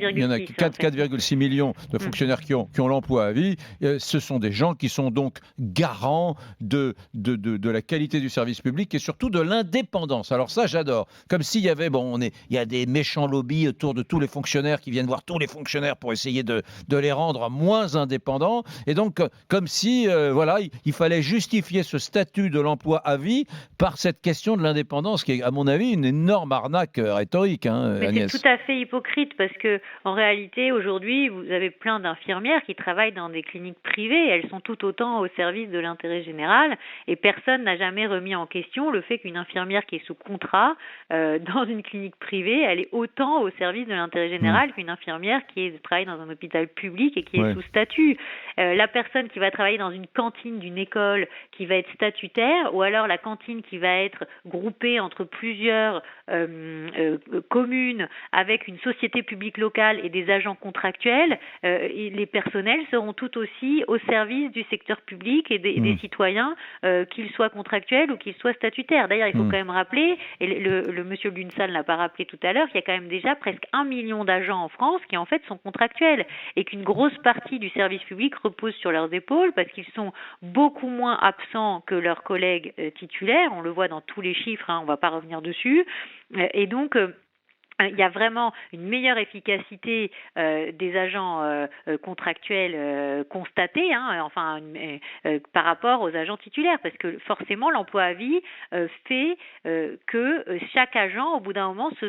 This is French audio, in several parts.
Il y en a 4,6 en fait. 4,6 millions de Mmh. fonctionnaires qui ont l'emploi à vie. Ce sont des gens qui sont donc garants de la qualité du service public et surtout de l'indépendance. Alors ça, j'adore. Comme s'il y avait, il y a des méchants lobbies autour de tous les fonctionnaires qui viennent voir tous les fonctionnaires pour essayer de les rendre moins indépendants. Et donc, comme si, voilà, il fallait justifier ce statut de l'emploi à vie par cette question de l'indépendance qui est, à mon avis, une énorme arnaque rhétorique, hein, Mais c'est tout Agnès. à fait hypocrite parce que en réalité aujourd'hui vous avez plein d'infirmières qui travaillent dans des cliniques privées, elles sont tout autant au service de l'intérêt général et personne n'a jamais remis en question le fait qu'une infirmière qui est sous contrat dans une clinique privée, elle est autant au service de l'intérêt Hmm. général qu'une infirmière travaille dans un hôpital public et qui est Ouais. sous statut. La personne qui va travailler dans une cantine d'une école qui va être statutaire ou alors la cantine qui va être groupée entre plusieurs communes avec une société publique locale et des agents contractuels, et les personnels seront tout aussi au service du secteur public et des Hmm. citoyens, qu'ils soient contractuels ou qu'ils soient statutaires. D'ailleurs, il faut Hmm. quand même rappeler, et le monsieur Lunsal l'a pas rappelé tout à l'heure, qu'il y a quand même déjà presque 1 million d'agents en France qui en fait sont contractuels et qu'une grosse partie du service public repose sur leurs épaules parce qu'ils sont beaucoup moins absents que leurs collègues titulaires. On le voit dans tous les chiffres, hein, on ne va pas revenir dessus. Et donc, il y a vraiment une meilleure efficacité des agents contractuels constatés, hein, par rapport aux agents titulaires, parce que forcément l'emploi à vie fait que chaque agent, au bout d'un moment, se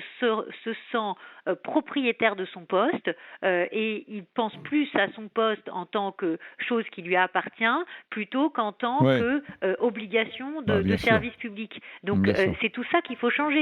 sent propriétaire de son poste et il pense plus à son poste en tant que chose qui lui appartient plutôt qu'en tant Ouais. que obligation Bah, de bien sûr. service public. Donc Bien sûr. c'est tout ça qu'il faut changer.